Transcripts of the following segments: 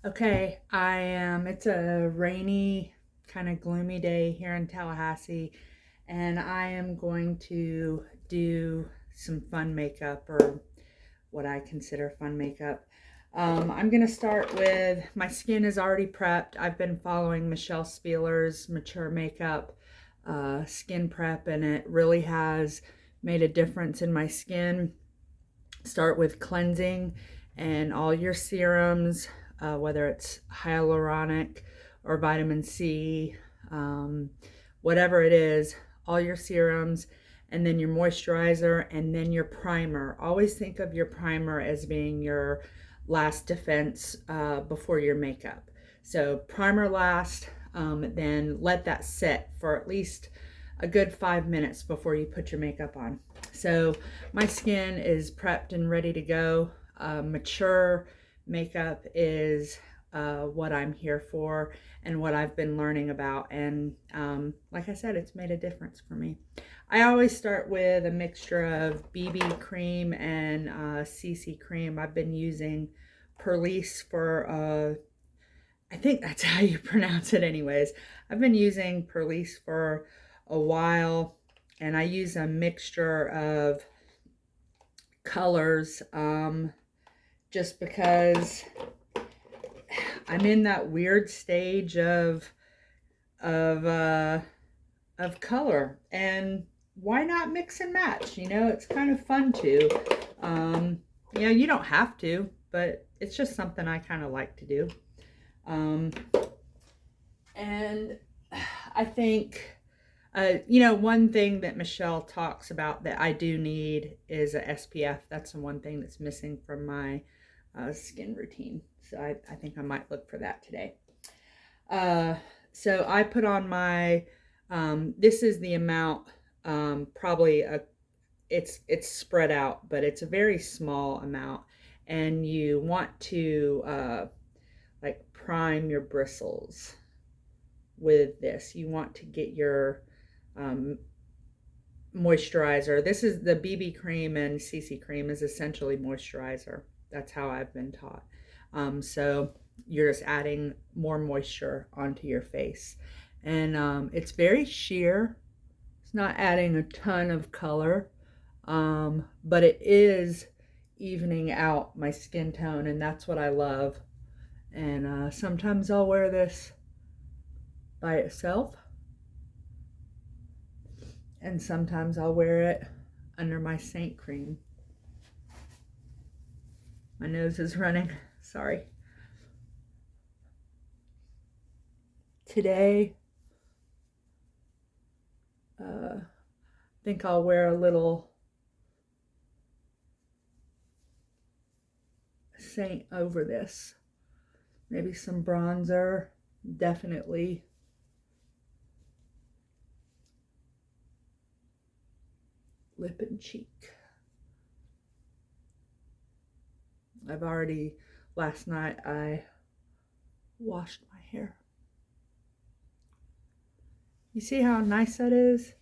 Okay, it's a rainy, kind of gloomy day here in Tallahassee, and I am going to do some fun makeup, or what I consider fun makeup. I'm going to start with, my skin is already prepped. I've been following Michelle Spieler's Mature Makeup skin prep, and it really has made a difference in my skin. Start with cleansing and all your serums, whether it's hyaluronic or vitamin C, um, whatever it is, all your serums, and then your moisturizer, and then your primer. Always think of your primer as being your last defense before your makeup. So primer last, then let that set for at least a good 5 minutes before you put your makeup on. So my skin is prepped and ready to go. Mature makeup is what I'm here for and what I've been learning about. And like I said, it's made a difference for me. I always start with a mixture of BB cream and CC cream. I've been using Perlice for, I think that's how you pronounce it anyways. I've been using Perlice for a while, and I use a mixture of colors just because I'm in that weird stage of uh, of color, and why not mix and match? It's kind of fun too. Um, you don't have to, but it's just something I kind of like to do. Um, and I think one thing that Michelle talks about that I do need is a SPF. That's the one thing that's missing from my skin routine. So I think I might look for that today. Uh, so I put on my, this is the amount, it's spread out, but it's a very small amount. And you want to like prime your bristles with this. You want to get your um, moisturizer. This is the BB cream, and CC cream is essentially moisturizer. That's how I've been taught. So you're just adding more moisture onto your face. And it's very sheer. It's not adding a ton of color, but it is evening out my skin tone, and that's what I love. And sometimes I'll wear this by itself, and sometimes I'll wear it under my Saint cream. My nose is running, sorry. Today, I think I'll wear a little Saint over this. Maybe some bronzer, definitely. Lip and cheek. Last night I washed my hair. You see how nice that is?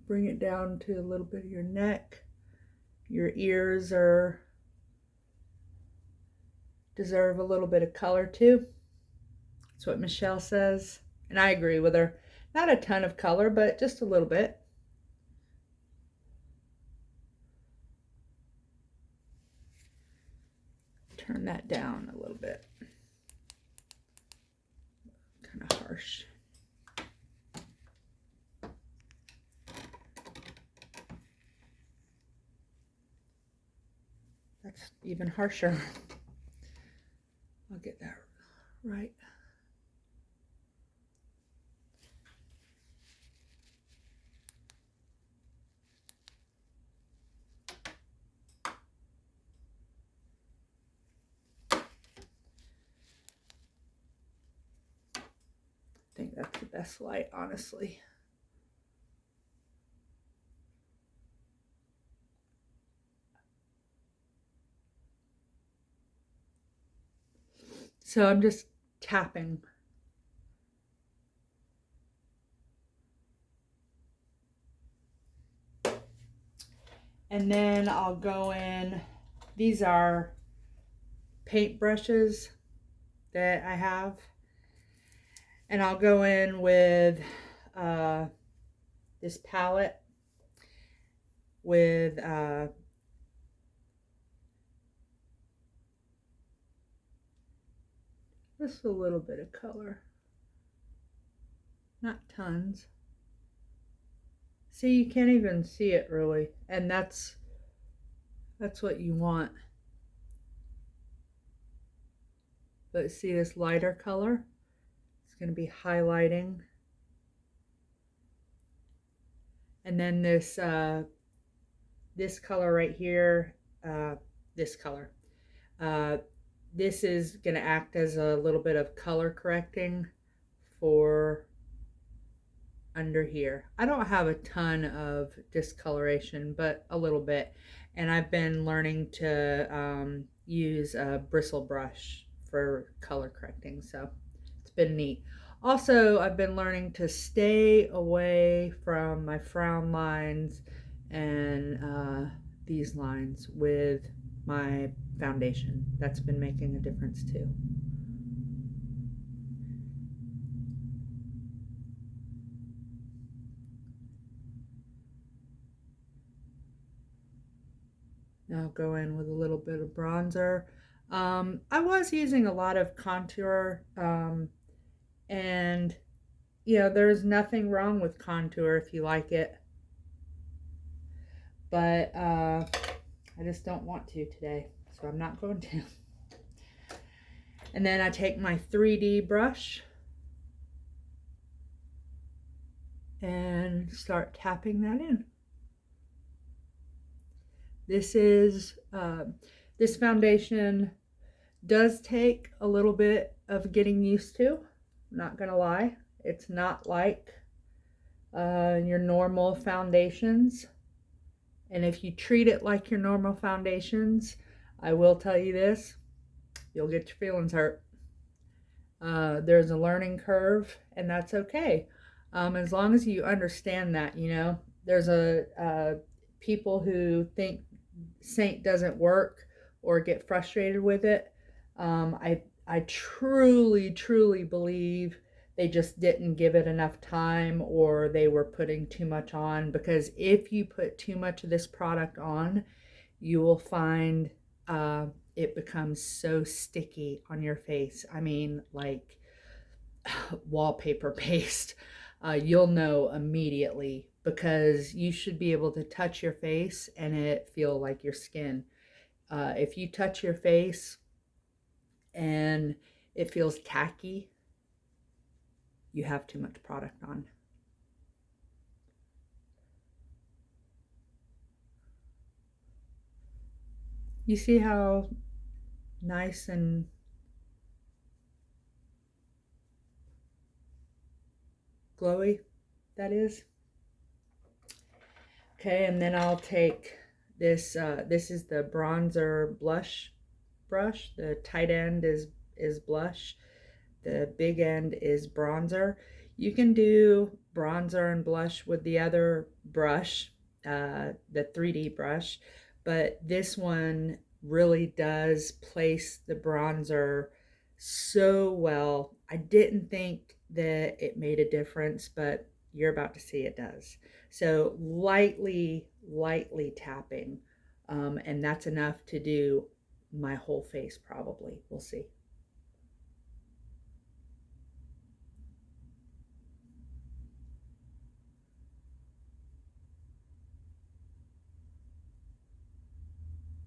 Bring it down to a little bit of your neck. Your ears deserve a little bit of color too. That's what Michelle says, and I agree with her. Not a ton of color, but just a little bit. Turn that down a little bit. Kind of harsh. That's even harsher. I'll get that right. I think that's the best light, honestly. So I'm just tapping. And then I'll go in. These are paint brushes that I have. And I'll go in with this palette with just a little bit of color. Not tons. See, you can't even see it really. And that's what you want. But see this lighter color? It's going to be highlighting. And then this this color right here, this color. This is going to act as a little bit of color correcting for under here. I don't have a ton of discoloration, but a little bit. And I've been learning to use a bristle brush for color correcting, so it's been neat. Also, I've been learning to stay away from my frown lines and these lines with my foundation. That's been making a difference too. Now I'll go in with a little bit of bronzer. I was using a lot of contour, and you know, there's nothing wrong with contour if you like it, but I just don't want to today, so I'm not going to. And then I take my 3D brush and start tapping that in. This is this foundation does take a little bit of getting used to. I'm not gonna lie, it's not like your normal foundations. And if you treat it like your normal foundations, I will tell you this, you'll get your feelings hurt. There's a learning curve, and that's okay. As long as you understand that, you know, there's people who think Saint doesn't work or get frustrated with it. I truly believe they just didn't give it enough time, or they were putting too much on, because if you put too much of this product on, you will find it becomes so sticky on your face. I mean, like wallpaper paste. You'll know immediately, because you should be able to touch your face and it feel like your skin. If you touch your face and it feels tacky, you have too much product on. You see how nice and glowy that is? Okay, and then I'll take this, this is the bronzer blush brush. The tight end is blush. The big end is bronzer. You can do bronzer and blush with the other brush, the 3D brush, but this one really does place the bronzer so well. I didn't think that it made a difference, but you're about to see it does. So lightly tapping, and that's enough to do my whole face probably. We'll see.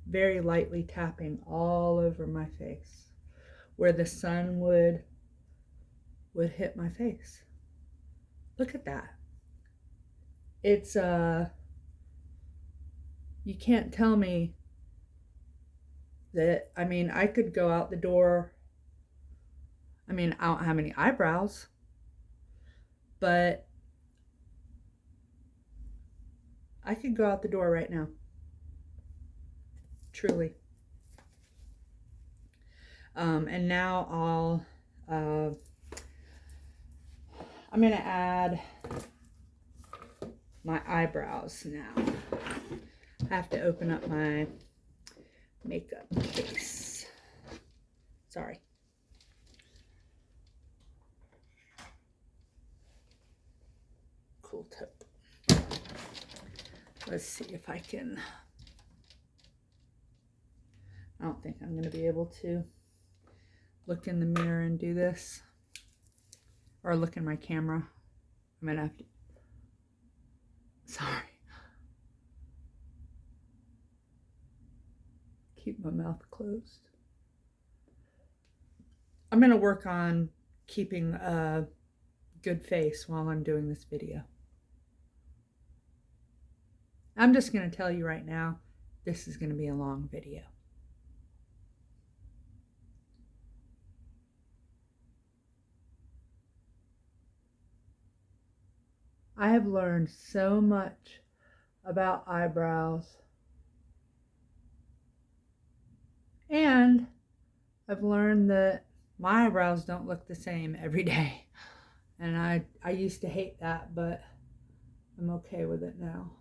Very lightly tapping all over my face where the sun would hit my face. Look at that. It's you can't tell me that, I mean, I could go out the door. I mean, I don't have any eyebrows, but I could go out the door right now. Truly. And now I'm gonna add my eyebrows now. I have to open up my makeup case. Sorry. Cool tip. Let's see if I can. I don't think I'm going to be able to look in the mirror and do this. Or look in my camera. I'm going to have to. Sorry. Keep my mouth closed. I'm going to work on keeping a good face while I'm doing this video. I'm just going to tell you right now, this is going to be a long video. I have learned so much about eyebrows. And I've learned that my eyebrows don't look the same every day. And I used to hate that, but I'm okay with it now.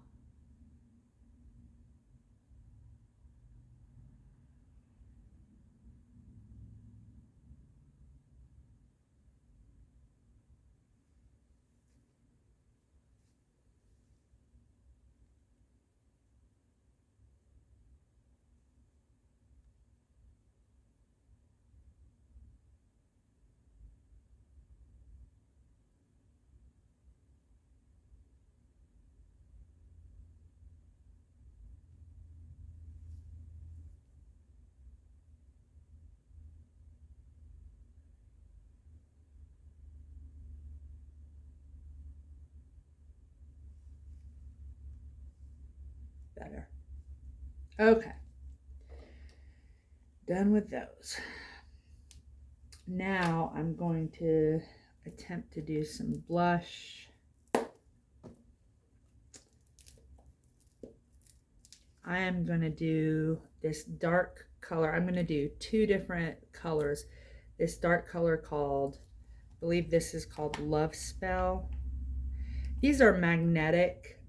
Better. Okay. Done with those. Now I'm going to attempt to do some blush. I am going to do this dark color. I'm going to do two different colors. This dark color called, I believe this is called Love Spell. These are magnetic.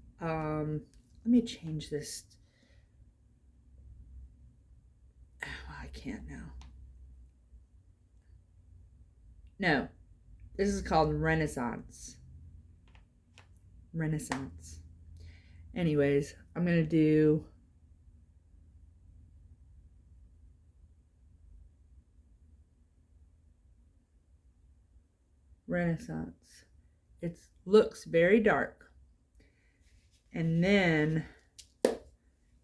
Let me change this. Oh, I can't now. No, this is called Renaissance. Renaissance. Anyways, I'm going to do Renaissance. It looks very dark. And then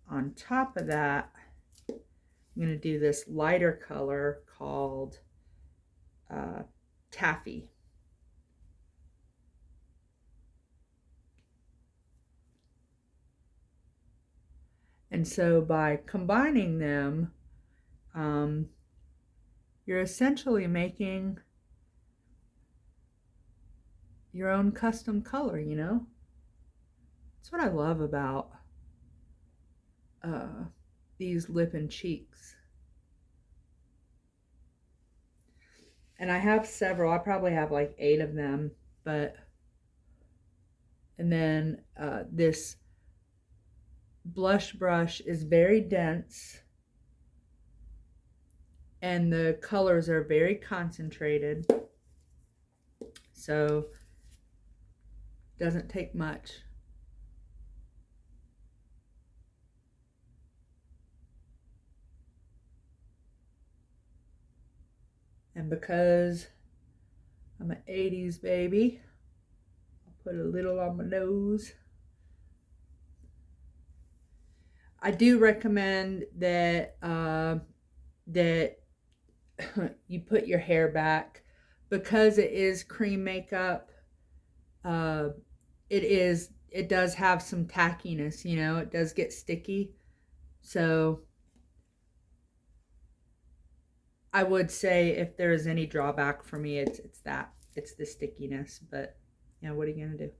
on top of that, I'm going to do this lighter color called Taffy. And so by combining them, you're essentially making your own custom color, you know? That's what I love about these lip and cheeks. And I have several. I probably have like 8 of them, but and then this blush brush is very dense and the colors are very concentrated, so doesn't take much. And because I'm an 80s baby, I'll put a little on my nose. I do recommend that that you put your hair back because it is cream makeup. It does have some tackiness, you know, it does get sticky. So I would say if there's any drawback for me, it's the stickiness, but you know, what are you gonna do?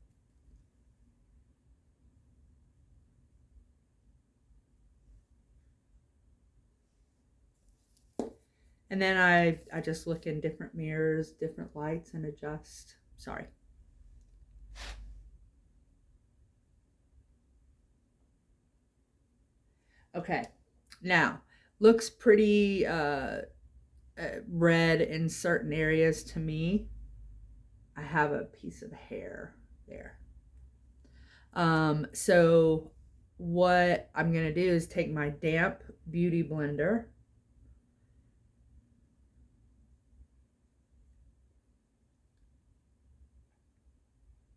And then I just look in different mirrors, different lights, and adjust. Sorry. Okay, now looks pretty red in certain areas to me. I have a piece of hair there. So what I'm going to do is take my damp beauty blender.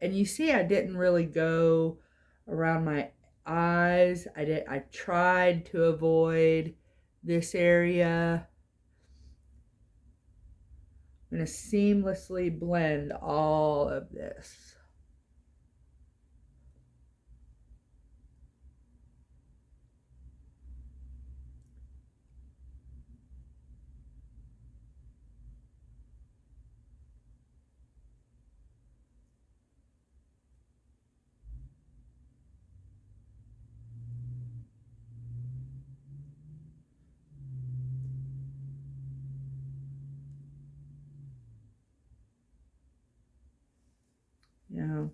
And you see I didn't really go around my eyes. I tried to avoid this area. I'm going to seamlessly blend all of this. You know,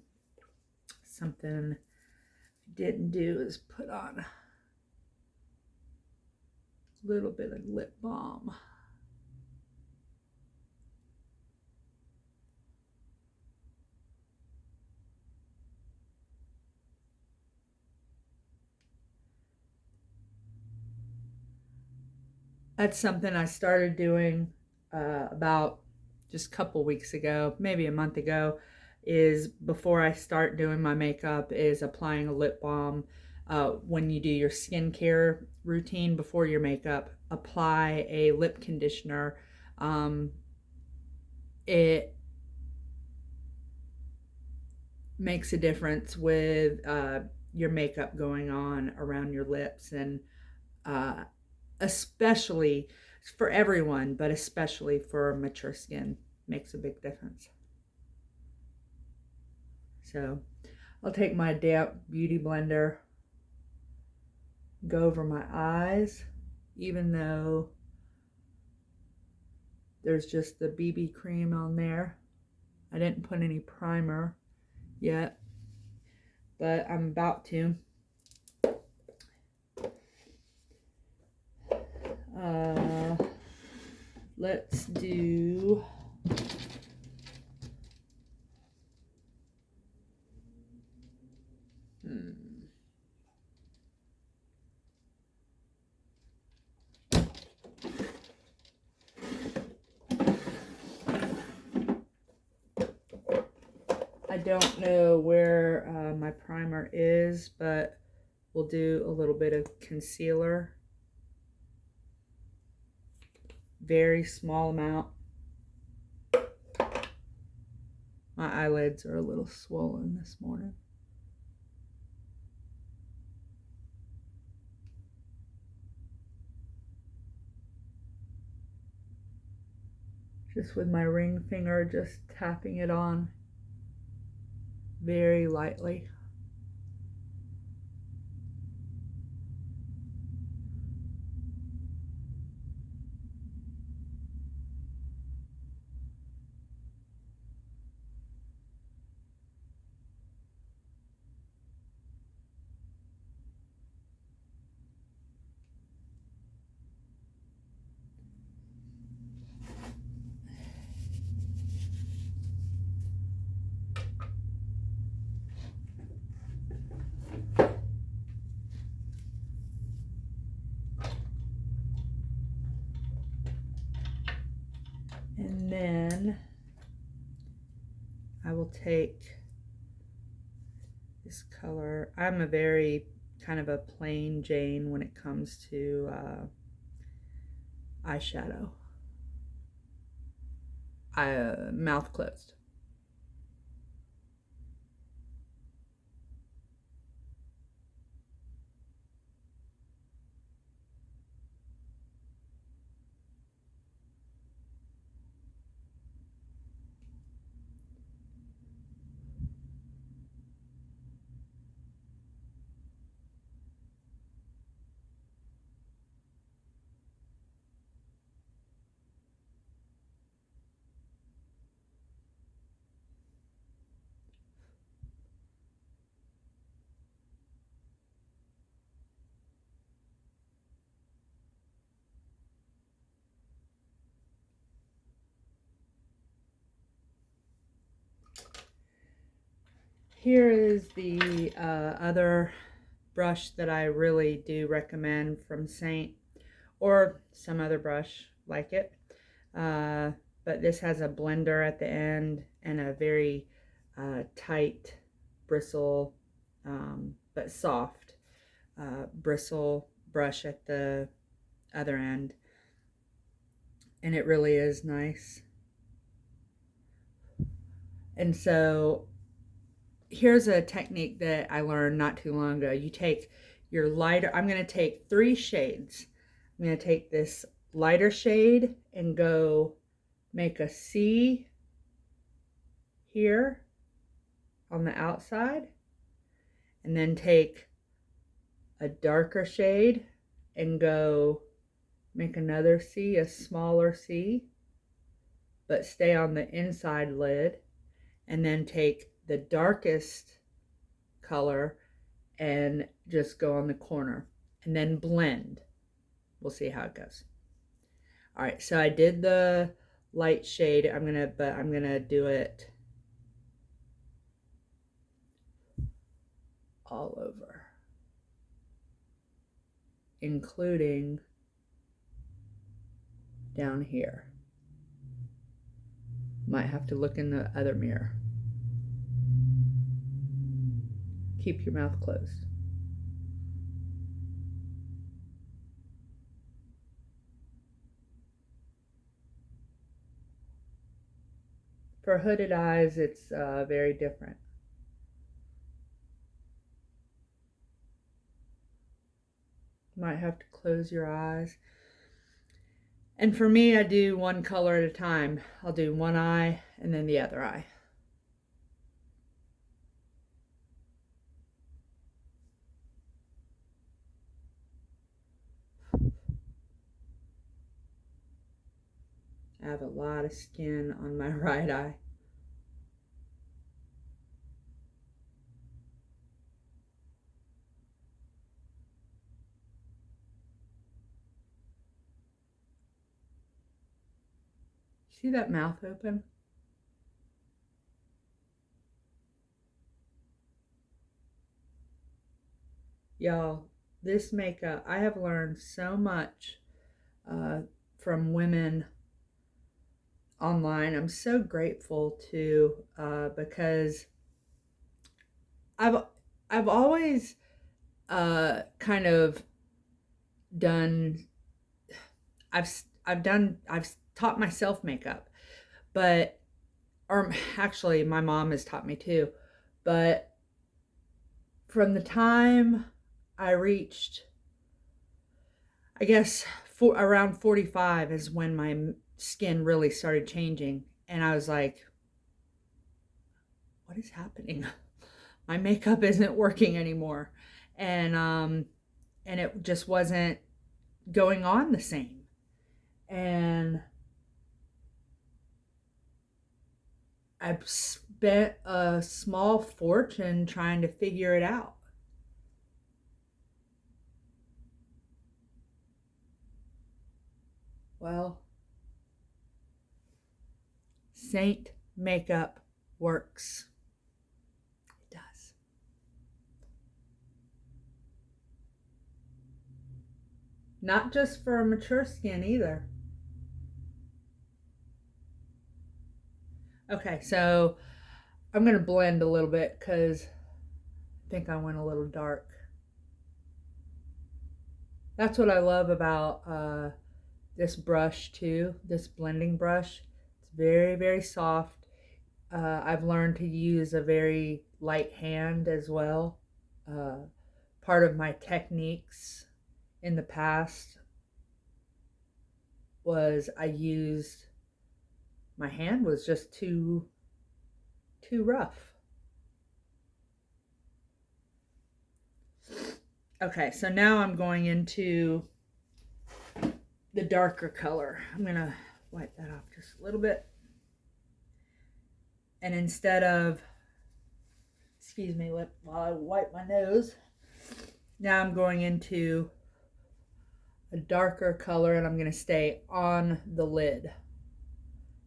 something I didn't do is put on a little bit of lip balm. That's something I started doing about just a couple weeks ago, maybe a month ago, is before I start doing my makeup is applying a lip balm. When you do your skincare routine before your makeup, apply a lip conditioner. It makes a difference with your makeup going on around your lips, and especially for everyone, but especially for mature skin, makes a big difference. So I'll take my damp beauty blender, go over my eyes, even though there's just the BB cream on there. I didn't put any primer yet, but I'm about to. Let's do I don't know where my primer is, but we'll do a little bit of concealer. Very small amount. My eyelids are a little swollen this morning. Just with my ring finger, just tapping it on very lightly. And then I will take this color. I'm a very kind of a plain Jane when it comes to eyeshadow. Mouth closed. here is the other brush that I really do recommend from Saint, or some other brush like it. But this has a blender at the end and a very tight bristle, but soft bristle brush at the other end. And it really is nice. And so here's a technique that I learned not too long ago. You take your lighter, I'm going to take 3 shades. I'm going to take this lighter shade and go make a C here on the outside, and then take a darker shade and go make another C, a smaller C, but stay on the inside lid, and then take the darkest color and just go on the corner and then blend. We'll see how it goes. All right, so I did the light shade. I'm gonna do it all over, including down here. Might have to look in the other mirror. Keep your mouth closed. For hooded eyes, it's very different. Might have to close your eyes. And for me, I do one color at a time. I'll do one eye and then the other eye. I have a lot of skin on my right eye. See that mouth open? Y'all, this makeup, I have learned so much from women online. I'm so grateful to because I've always kind of done I've taught myself makeup, but or actually my mom has taught me too, but from the time I reached, I guess around 45 is when my skin really started changing, and I was like, what is happening? My makeup isn't working anymore, and it just wasn't going on the same. And I've spent a small fortune trying to figure it out. Well, Saint makeup works. It does. Not just for mature skin either. Okay, so I'm going to blend a little bit because I think I went a little dark. That's what I love about this brush too, this blending brush. It's very, very soft. I've learned to use a very light hand as well. Part of my techniques in the past was my hand was just too rough. Okay, so now I'm going into the darker color. I'm gonna wipe that off just a little bit. And instead of, excuse me, while I wipe my nose, now I'm going into a darker color, and I'm gonna stay on the lid.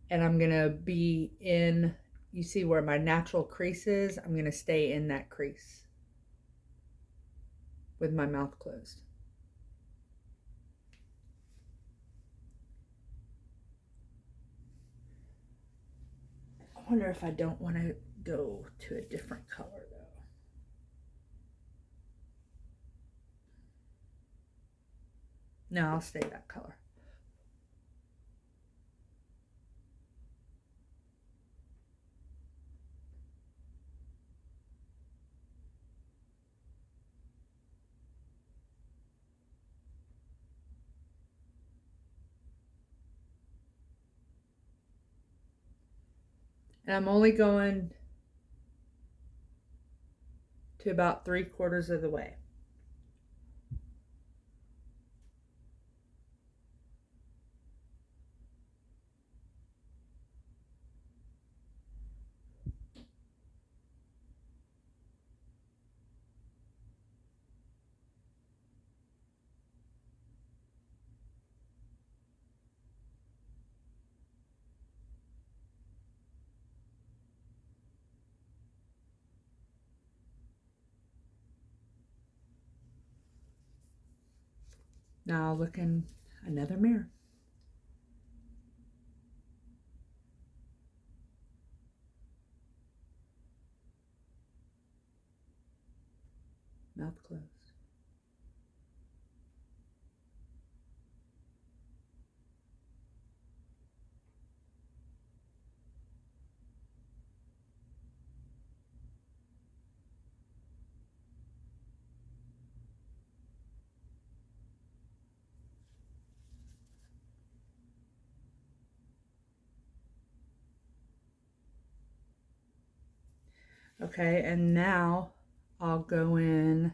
And I'm gonna be in you see where my natural crease is, I'm going to stay in that crease with my mouth closed. I wonder if I don't want to go to a different color though. No, I'll stay that color. And I'm only going to about 3/4 of the way. Now I'll look in another mirror. Mouth closed. Okay, and now I'll go in.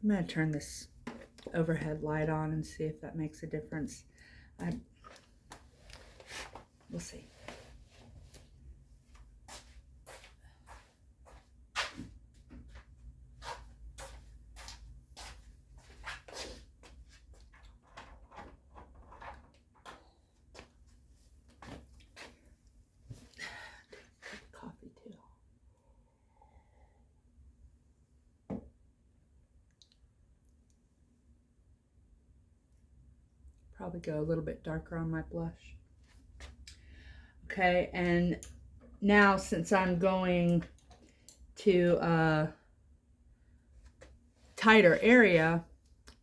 I'm going to turn this overhead light on and see if that makes a difference. We'll see. Coffee too. Probably go a little bit darker on my blush. Okay, and now since I'm going to a tighter area,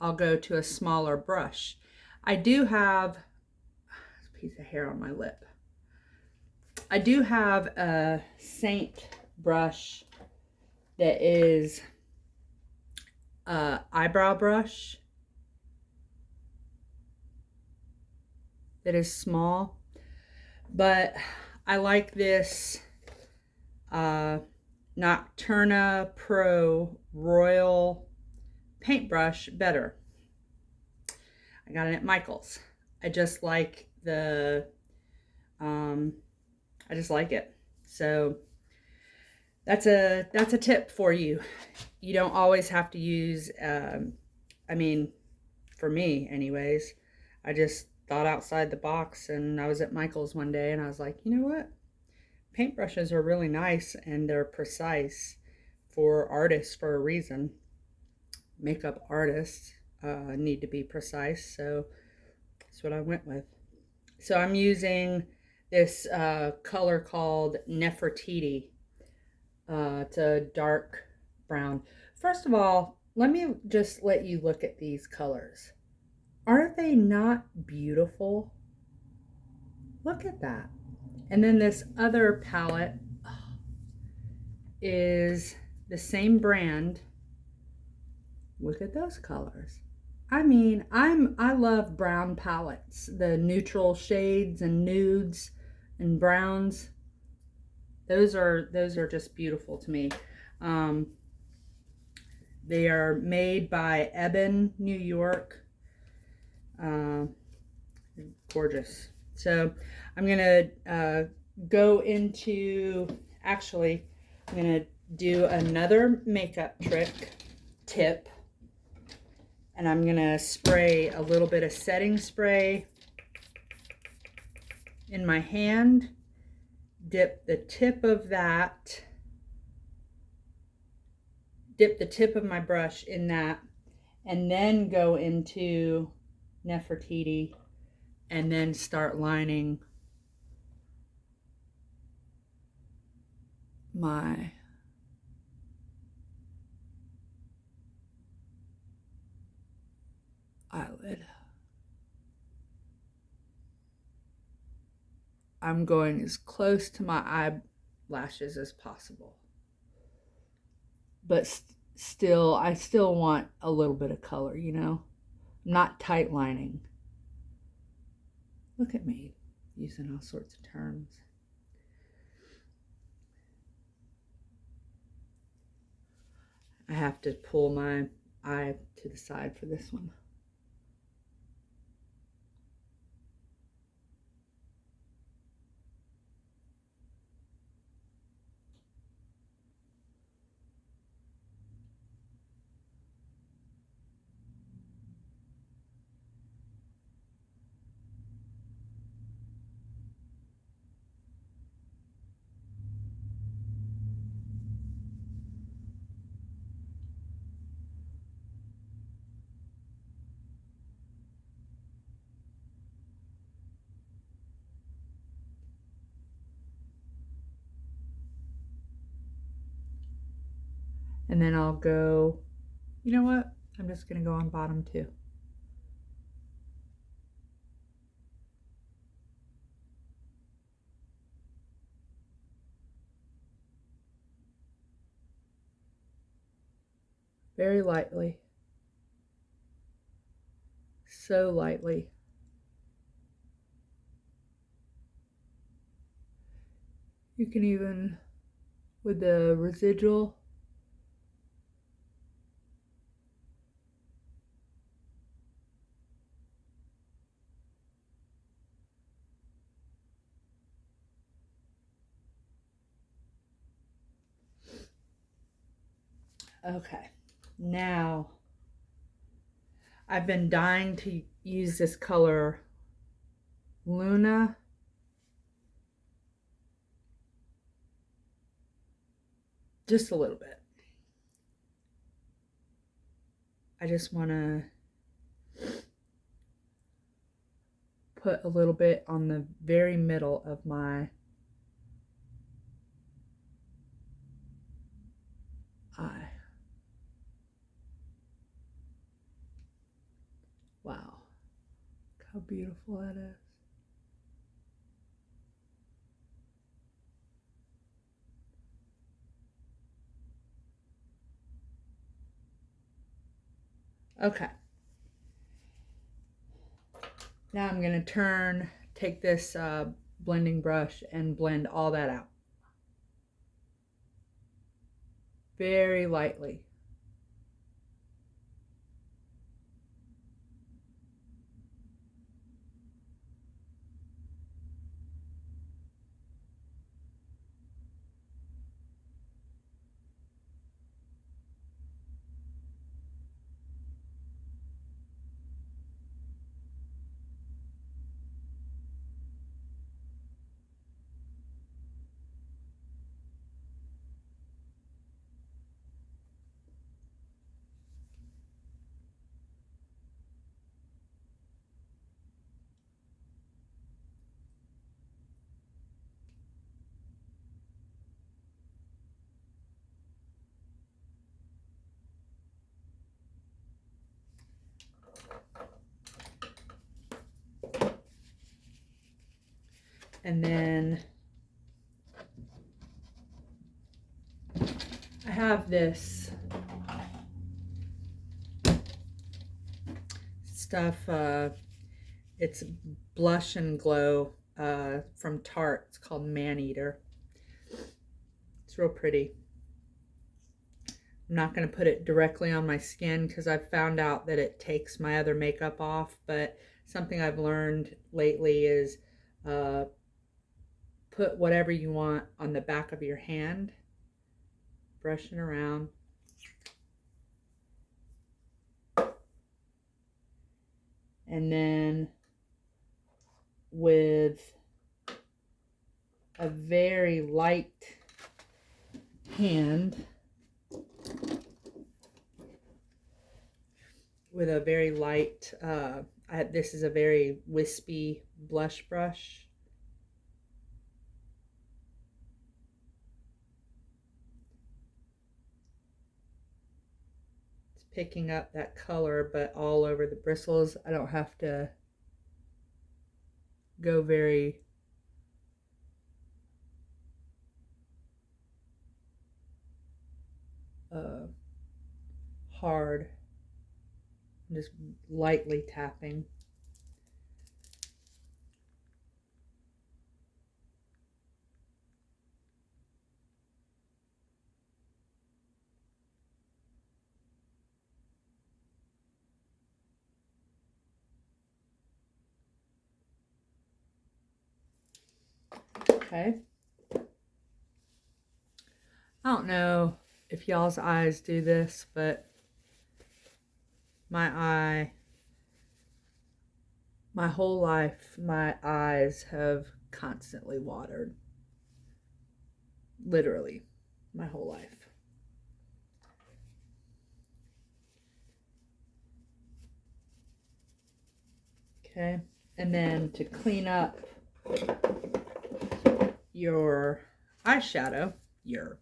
I'll go to a smaller brush. I do have a piece of hair on my lip. I do have a Saint brush that is a eyebrow brush that is small, but I like this Nocturna Pro Royal paintbrush better. I got it at Michael's. I just like the I just like it. So that's a tip for you. You don't always have to use I mean, for me anyways, I just thought outside the box, and I was at Michael's one day and I was like, you know what? Paintbrushes are really nice and they're precise for artists for a reason. Makeup artists need to be precise, so that's what I went with. So I'm using this color called Nefertiti. It's a dark brown. First of all, let me just let you look at these colors. Aren't they not beautiful? Look at that. And then this other palette is the same brand. Look at those colors. I mean, I love brown palettes, the neutral shades and nudes and browns. Those are just beautiful to me. They are made by Eben, New York. Gorgeous. So I'm gonna go into, actually, I'm gonna do another makeup tip, and I'm gonna spray a little bit of setting spray in my hand dip the tip of dip the tip of my brush in that, and then go into Nefertiti and then start lining my eyelid. I'm going as close to my eyelashes as possible. But still, I still want a little bit of color, you know? I'm not tight lining. Look at me using all sorts of terms. I have to pull my eye to the side for this one. And then I'll go, you know what? I'm just going to go on bottom too. Very lightly. So lightly. You can even, with the residual, okay. Now, I've been dying to use this color, Luna. Just a little bit. I just want to put a little bit on the very middle of my eye. Wow. Look how beautiful that is. Okay. Now I'm going to take this blending brush and blend all that out. Very lightly. And then I have this stuff, it's Blush and Glow from Tarte. It's called Man Eater. It's real pretty. I'm not going to put it directly on my skin because I've found out that it takes my other makeup off, but something I've learned lately is put whatever you want on the back of your hand, brushing around. And then with a very light hand with a very light, this is a very wispy blush brush. It's picking up that color, but all over the bristles. I don't have to go very hard. I'm just lightly tapping. Okay. I don't know if y'all's eyes do this, but my whole life, my eyes have constantly watered. Literally, my whole life. Okay, and then to clean up your eyeshadow, your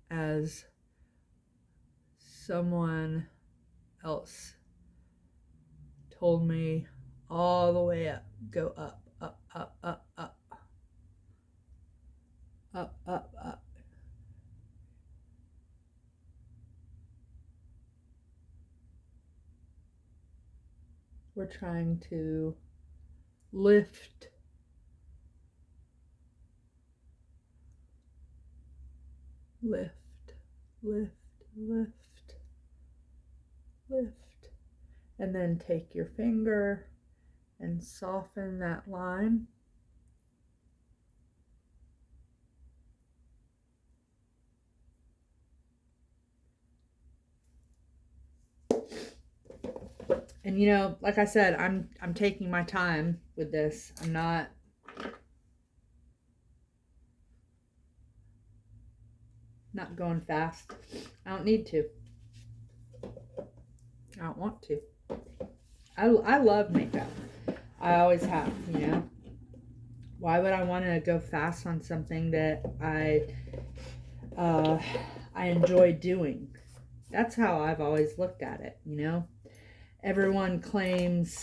as someone else told me, all the way up, go up, up, up, up, up, up, up, up. We're trying to lift lift, lift, lift, lift, and then take your finger and soften that line. And you know, like I said, I'm taking my time with this. I'm not going fast. I don't need to. I don't want to. I love makeup. I always have, you know. Why would I want to go fast on something that I enjoy doing? That's how I've always looked at it, you know. Everyone claims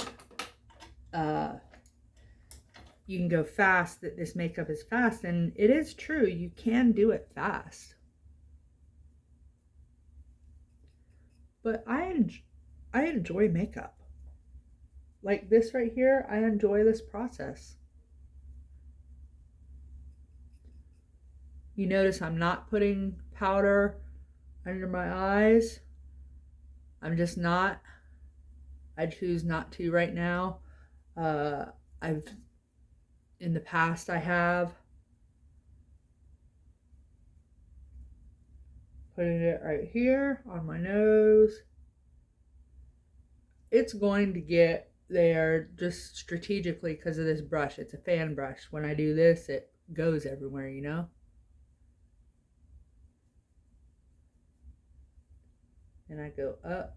you can go fast, that this makeup is fast, and it is true. You can do it fast. But I enjoy makeup. Like this right here, I enjoy this process. You notice I'm not putting powder under my eyes. I'm just not. I choose not to right now. In the past I have. Putting it right here on my nose. It's going to get there just strategically because of this brush. It's a fan brush. When I do this, it goes everywhere, you know? And I go up.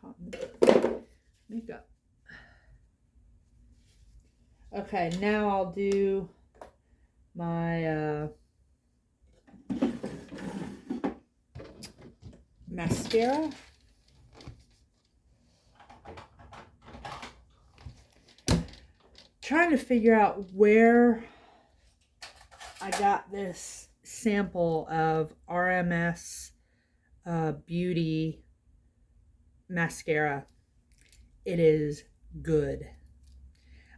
Cotton makeup. Okay, now I'll do my mascara. trying to figure out where I got this sample of RMS Beauty mascara. It is good.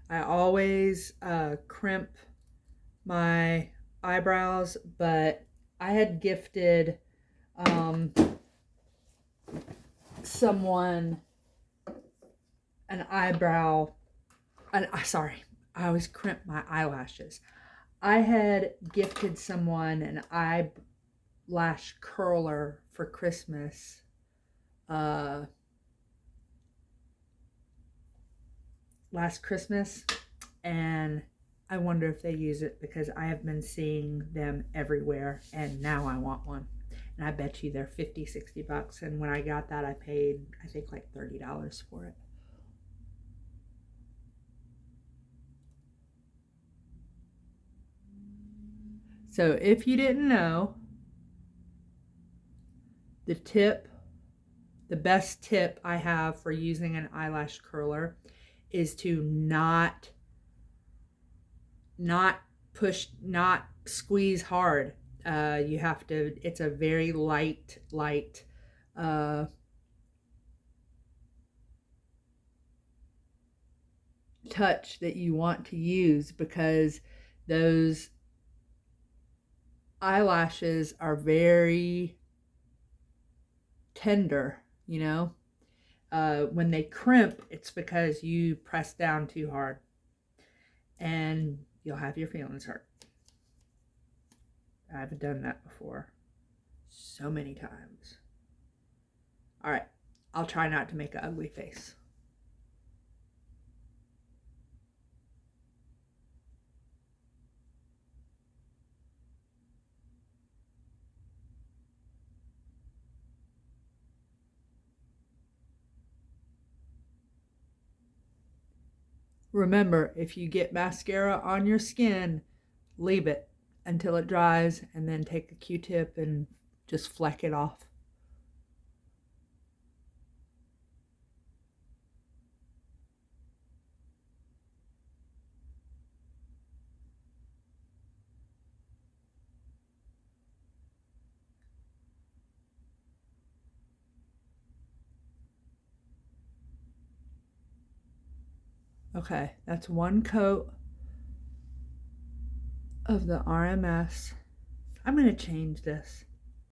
I always crimp my eyebrows, but I had gifted someone an eyebrow, sorry, I always crimp my eyelashes. I had gifted someone an eyelash curler for Christmas last Christmas, and I wonder if they use it because I have been seeing them everywhere, and now I want one. And I bet you they're 50, 60 bucks. And when I got that, I paid, I think, like $30 for it. So if you didn't know, the best tip I have for using an eyelash curler is to not squeeze hard. You have to, it's a very light touch that you want to use, because those eyelashes are very tender, you know. When they crimp, it's because you press down too hard, and you'll have your feelings hurt. I've done that before so many times. All right, I'll try not to make an ugly face. Remember, if you get mascara on your skin, leave it until it dries, and then take a Q-tip and just fleck it off. Okay, that's one coat of the RMS. I'm going to change this.